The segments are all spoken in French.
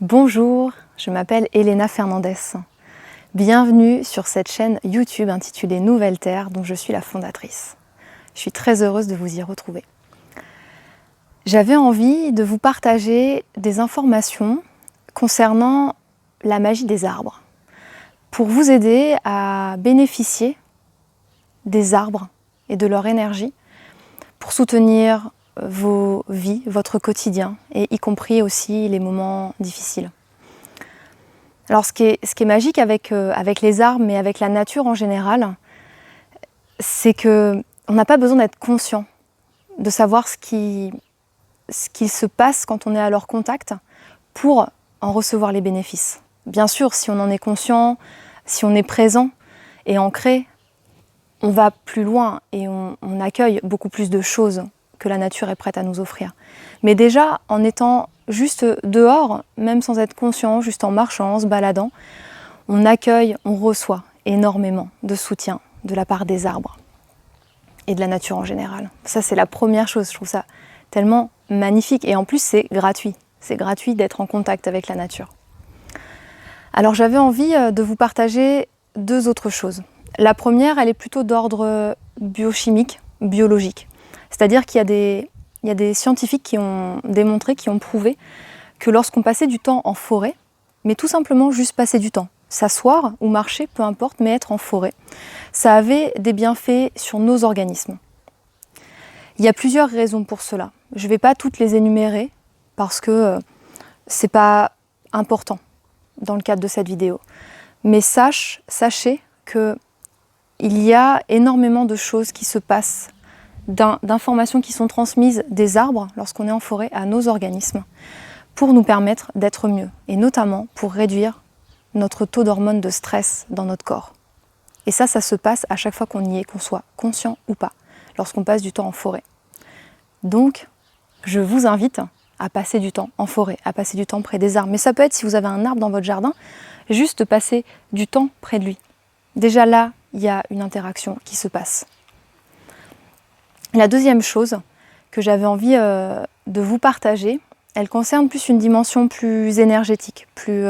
Bonjour, je m'appelle Elena Fernandez. Bienvenue sur cette chaîne YouTube intitulée Nouvelle Terre dont je suis la fondatrice. Je suis très heureuse de vous y retrouver. J'avais envie de vous partager des informations concernant la magie des arbres pour vous aider à bénéficier des arbres et de leur énergie pour soutenir vos vies, votre quotidien, et y compris aussi les moments difficiles. Alors ce qui est magique avec les arbres, mais avec la nature en général, c'est qu'on n'a pas besoin d'être conscient, de savoir ce qui se passe quand on est à leur contact pour en recevoir les bénéfices. Bien sûr, si on en est conscient, si on est présent et ancré, on va plus loin et on accueille beaucoup plus de choses que la nature est prête à nous offrir. Mais déjà, en étant juste dehors, même sans être conscient, juste en marchant, en se baladant, on accueille, on reçoit énormément de soutien de la part des arbres et de la nature en général. Ça, c'est la première chose. Je trouve ça tellement magnifique. Et en plus, c'est gratuit. C'est gratuit d'être en contact avec la nature. Alors, j'avais envie de vous partager deux autres choses. La première, elle est plutôt d'ordre biochimique, biologique. C'est-à-dire qu'il y a des scientifiques qui ont démontré, qui ont prouvé que lorsqu'on passait du temps en forêt, mais tout simplement juste passer du temps, s'asseoir ou marcher, peu importe, mais être en forêt, ça avait des bienfaits sur nos organismes. Il y a plusieurs raisons pour cela. Je ne vais pas toutes les énumérer parce que ce n'est pas important dans le cadre de cette vidéo. Mais sachez qu'il y a énormément de choses qui se passent, d'informations qui sont transmises des arbres lorsqu'on est en forêt à nos organismes pour nous permettre d'être mieux et notamment pour réduire notre taux d'hormones de stress dans notre corps. Et ça se passe à chaque fois qu'on y est, qu'on soit conscient ou pas, lorsqu'on passe du temps en forêt. Donc, je vous invite à passer du temps en forêt, à passer du temps près des arbres. Mais ça peut être, si vous avez un arbre dans votre jardin, juste de passer du temps près de lui. Déjà là, il y a une interaction qui se passe. La deuxième chose que j'avais envie de vous partager, elle concerne plus une dimension plus énergétique, plus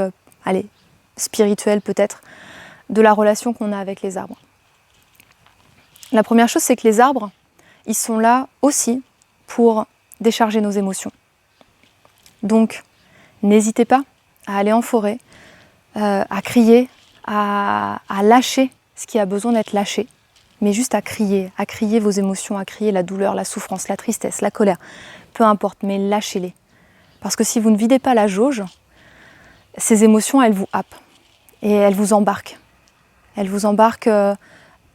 spirituelle peut-être, de la relation qu'on a avec les arbres. La première chose, c'est que les arbres, ils sont là aussi pour décharger nos émotions. Donc, n'hésitez pas à aller en forêt, à crier, à lâcher ce qui a besoin d'être lâché. Mais juste à crier vos émotions, à crier la douleur, la souffrance, la tristesse, la colère, peu importe, mais lâchez-les. Parce que si vous ne videz pas la jauge, ces émotions, elles vous happent et elles vous embarquent. Elles vous embarquent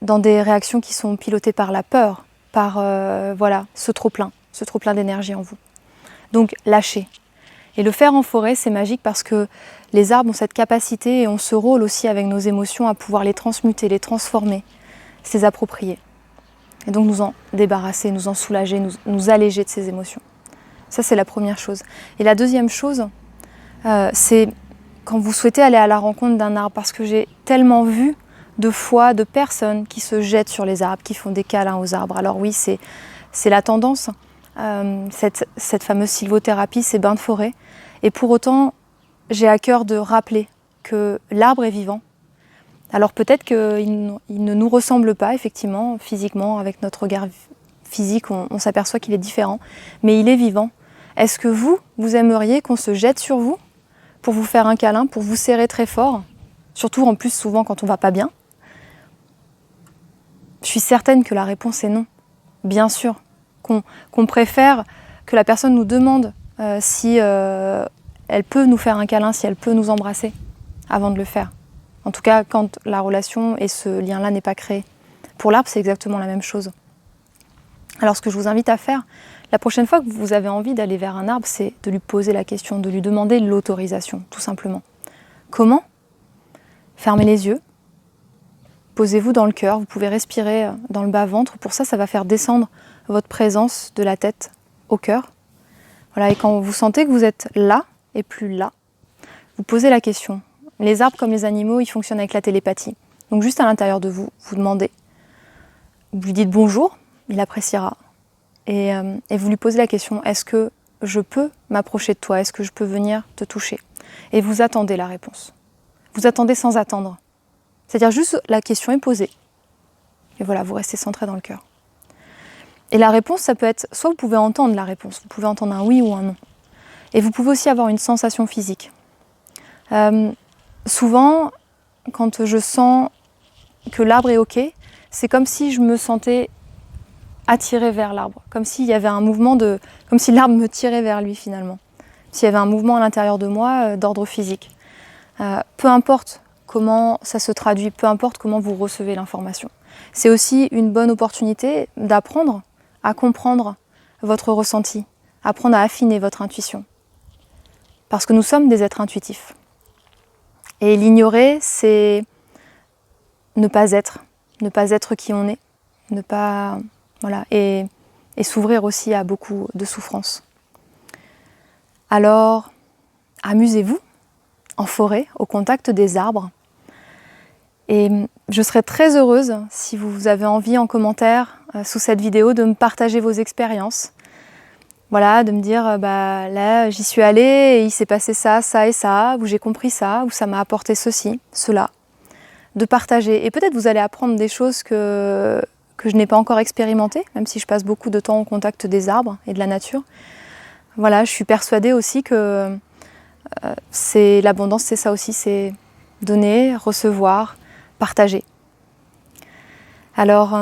dans des réactions qui sont pilotées par la peur, par ce trop-plein d'énergie en vous. Donc lâchez. Et le faire en forêt, c'est magique parce que les arbres ont cette capacité et ont ce rôle aussi avec nos émotions à pouvoir les transmuter, les transformer, se les approprier. Et donc nous en débarrasser, nous en soulager, nous alléger de ces émotions. Ça, c'est la première chose. Et la deuxième chose, c'est quand vous souhaitez aller à la rencontre d'un arbre, parce que j'ai tellement vu de fois de personnes qui se jettent sur les arbres, qui font des câlins aux arbres. Alors oui, c'est la tendance, cette fameuse sylvothérapie, ces bains de forêt. Et pour autant, j'ai à cœur de rappeler que l'arbre est vivant. Alors peut-être qu'il ne nous ressemble pas, effectivement, physiquement, avec notre regard physique, on s'aperçoit qu'il est différent, mais il est vivant. Est-ce que vous aimeriez qu'on se jette sur vous pour vous faire un câlin, pour vous serrer très fort, surtout en plus souvent quand on ne va pas bien? Je suis certaine que la réponse est non. Bien sûr, qu'on préfère que la personne nous demande si elle peut nous faire un câlin, si elle peut nous embrasser avant de le faire. En tout cas, quand la relation et ce lien-là n'est pas créé. Pour l'arbre, c'est exactement la même chose. Alors, ce que je vous invite à faire, la prochaine fois que vous avez envie d'aller vers un arbre, c'est de lui poser la question, de lui demander l'autorisation, tout simplement. Comment? Fermez les yeux, posez-vous dans le cœur, vous pouvez respirer dans le bas-ventre. Pour ça, ça va faire descendre votre présence de la tête au cœur. Voilà, et quand vous sentez que vous êtes là et plus là, vous posez la question. Les arbres, comme les animaux, ils fonctionnent avec la télépathie. Donc juste à l'intérieur de vous, vous demandez. Vous lui dites bonjour, il appréciera. Et vous lui posez la question, est-ce que je peux m'approcher de toi? Est-ce que je peux venir te toucher? et vous attendez la réponse. Vous attendez sans attendre. C'est-à-dire juste la question est posée. Et voilà, vous restez centré dans le cœur. Et la réponse, ça peut être, soit vous pouvez entendre la réponse, vous pouvez entendre un oui ou un non. Et vous pouvez aussi avoir une sensation physique. Souvent, quand je sens que l'arbre est OK, c'est comme si je me sentais attirée vers l'arbre, comme s'il y avait un mouvement comme si l'arbre me tirait vers lui finalement. S'il y avait un mouvement à l'intérieur de moi d'ordre physique. Peu importe comment ça se traduit, peu importe comment vous recevez l'information. C'est aussi une bonne opportunité d'apprendre à comprendre votre ressenti, apprendre à affiner votre intuition. Parce que nous sommes des êtres intuitifs. Et l'ignorer, c'est ne pas être qui on est, ne pas, voilà, et s'ouvrir aussi à beaucoup de souffrances. Alors, amusez-vous en forêt, au contact des arbres. Et je serais très heureuse si vous avez envie en commentaire sous cette vidéo de me partager vos expériences. Voilà, de me dire, là j'y suis allée et il s'est passé ça, ça et ça, ou j'ai compris ça, ou ça m'a apporté ceci, cela. De partager. Et peut-être vous allez apprendre des choses que je n'ai pas encore expérimentées, même si je passe beaucoup de temps au contact des arbres et de la nature. Voilà, je suis persuadée aussi que l'abondance, c'est ça aussi, c'est donner, recevoir, partager. Alors,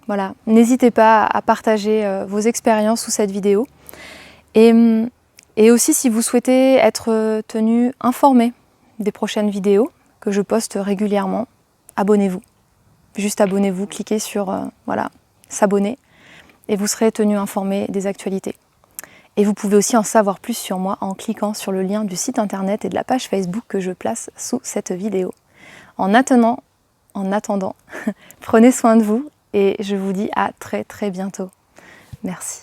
voilà, n'hésitez pas à partager vos expériences sous cette vidéo. Et aussi, si vous souhaitez être tenu informé des prochaines vidéos que je poste régulièrement, abonnez-vous. Juste abonnez-vous, cliquez sur voilà, s'abonner et vous serez tenu informé des actualités. Et vous pouvez aussi en savoir plus sur moi en cliquant sur le lien du site internet et de la page Facebook que je place sous cette vidéo. En attendant, prenez soin de vous et je vous dis à très très bientôt. Merci.